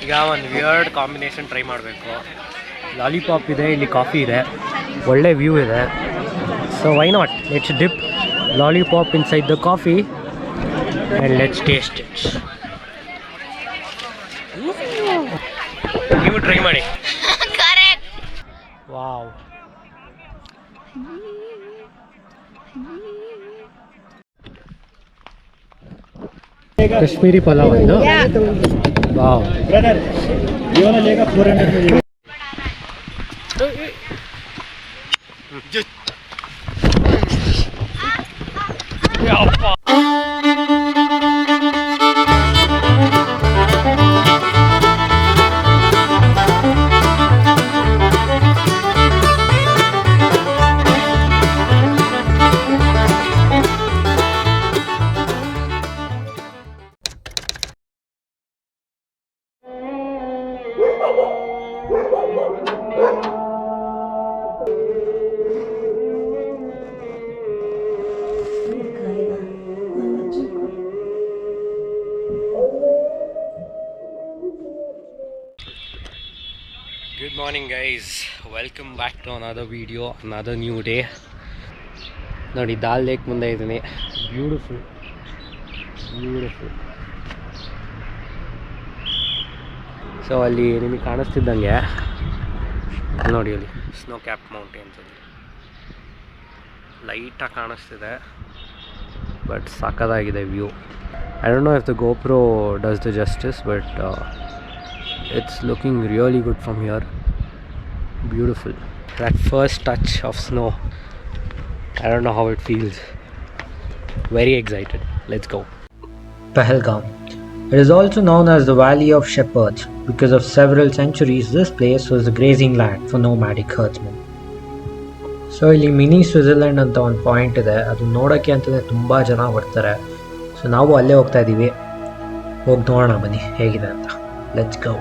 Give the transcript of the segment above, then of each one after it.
ಈಗ ಒಂದು weird combination try ಮಾಡಬೇಕು. ಲಾಲಿಪಾಪ್ ಇದೆ, ಇಲ್ಲಿ ಕಾಫಿ ಇದೆ, ಒಳ್ಳೆ ವ್ಯೂ ಇದೆ. So why not, let's dip lollipop inside the coffee and let's taste it. ನೀವು ಟ್ರೈ ಮಾಡಿ. ವಾವ್, ಕಾಶ್ಮೀರಿ ಪಲಾವ್ ಇದು. Wow, good morning guys, welcome back to another video, another new day. ನೋಡಿ ದಾಲ್ ಲೇಕ್ ಮುಂದೆ ಇದ್ದೀನಿ. Beautiful beautiful. ಸೊ ಅಲ್ಲಿ ನಿಮಗೆ ಕಾಣಿಸ್ತಿದ್ದಂಗೆ ನೋಡಿ, ಅಲ್ಲಿ ಸ್ನೋ ಕ್ಯಾಪ್ ಮೌಂಟೇನ್ಸ್ ಅಲ್ಲಿ ಲೈಟಾಗಿ ಕಾಣಿಸ್ತಿದೆ, ಬಟ್ ಸಕ್ಕತ್ತಾಗಿದೆ view. I don't know if the GoPro does the justice, but it's looking really good from here. Beautiful. That first touch of snow, I don't know how it feels. Very excited. Let's go. Pahalgam. It is also known as the Valley of Shepherds because of several centuries this place was the grazing land for nomadic herdsmen. So ಇಲ್ಲಿ mini Switzerland ಅಂತ ಒಂದು point ಇದೆ, ಅದು ನೋಡೋಕ್ಕೆ ಅಂತಲೇ ತುಂಬ ಜನ ಬರ್ತಾರೆ. ಸೊ ನಾವು ಅಲ್ಲೇ ಹೋಗ್ತಾ ಇದ್ದೀವಿ, ಹೋಗಿ ನೋಡೋಣ ಬನ್ನಿ ಹೇಗಿದೆ ಅಂತ. Let's go.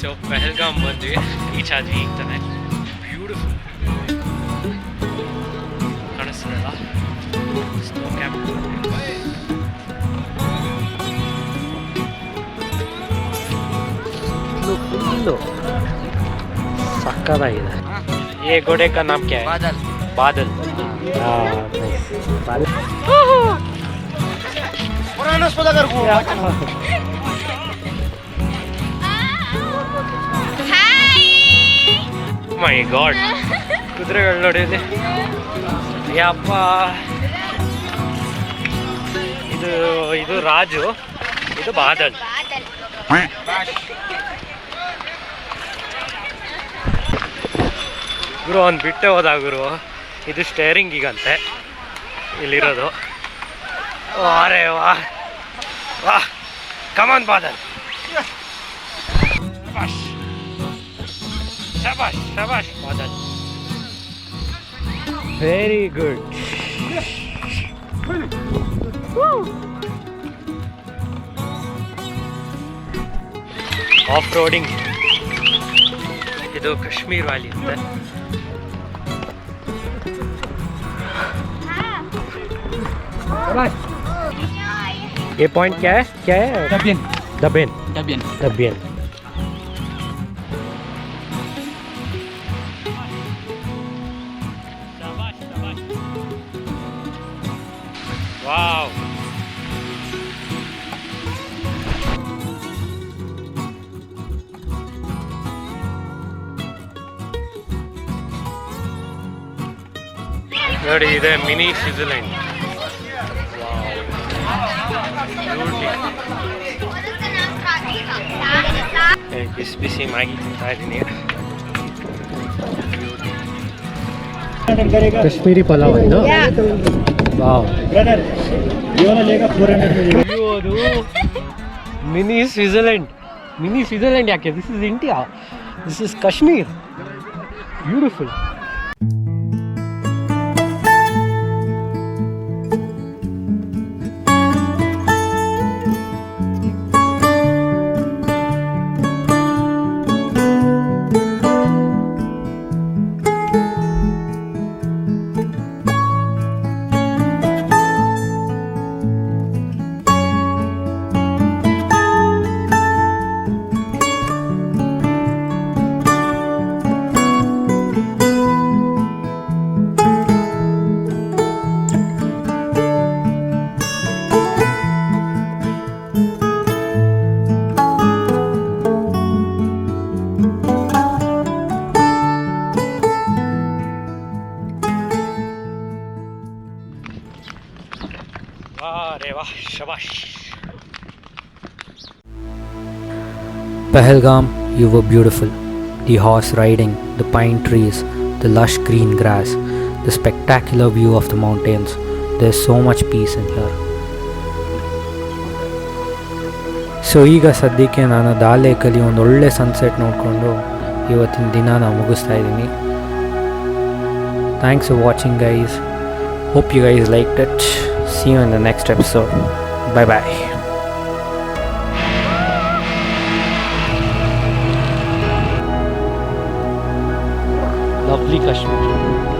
ಸೊ ಪೆಹಲ್ಗಾಮ್ ಬಂದ್ವಿ, ರೀಚ್ ಆದ್ವಿ ಈಗ ತಾನೆ. ಬ್ಯೂಟಿಫುಲ್ ಕಾಣಿಸ್ತದಲ್ಲ ಸ್ನೋ ಕ್ಯಾಪ್. ಫುಲ್ಲು ಸಕ್ಕತ್ತಾಗಿದೆ. ये घोड़े का नाम क्या है? बादल. बादल. ಮೈ ಗಾಡ್, ಕುದುರೆಗಳು ನೋಡಿದ್ರಿ ಯಪ್ಪ. ಇದು ರಾಜು, ಇದು ಬಾದಲ್. ಗುರು ಒಂದು ಬಿಟ್ಟೆ ಹೋದ ಗುರು. ಇದು ಸ್ಟೇರಿಂಗ್ ಈಗಂತೆ ಇಲ್ಲಿರೋದು. ಅರೆ ವಾ ವಾ, ಕಮಾನ್ ಬಾದಲ್. शाबाश शाबाश बादल, वेरी गुड. ಆಫ್ ರೋಡಿಂಗ್ ಇದು ಕಾಶ್ಮೀರ್ ವ್ಯಾಲಿ ಅಂತೆ. ये पॉइंट क्या है? क्या है? दबियन. दबियन. दबियन. दबियन. Wow. ನೋಡಿ ಇದೆ ಮಿನಿ ಸ್ವಿಟ್ಜರ್ಲ್ಯಾಂಡ್. ಬ್ಯೂಟಿ. ಬಿಸಿ ಬಿಸಿ ಮ್ಯಾಗಿ ತಿಂತಾ ಇದ್ದೀನಿ. ಕಾಶ್ಮೀರಿ ಪಲಾವ್ ಇದು. ವಾವ್. ಅದು ಮಿನಿ ಸ್ವಿಟ್ಜರ್ಲೆಂಡ್. ಮಿನಿ ಸ್ವಿಟ್ಜರ್ಲೆಂಡ್ ಯಾಕೆ? This is India. This is Kashmir. Beautiful. Pahalgam, you were beautiful. The horse riding, the pine trees, the lush green grass, the spectacular view of the mountains. There's so much peace in here. So ಈಗ ಸದ್ಯಕ್ಕೆ ನಾನು ದಾಲ್ ಲೇಕಲ್ಲಿ ಒಂದು ಒಳ್ಳೆ sunset ನೋಡಿಕೊಂಡು ಇವತ್ತಿನ ದಿನಾನ ಮುಗಿಸ್ತಾ ಇದ್ದೀನಿ. Thanks for watching guys. Hope you guys like it. See you in the next episode. Bye bye. Lovely Kashmir.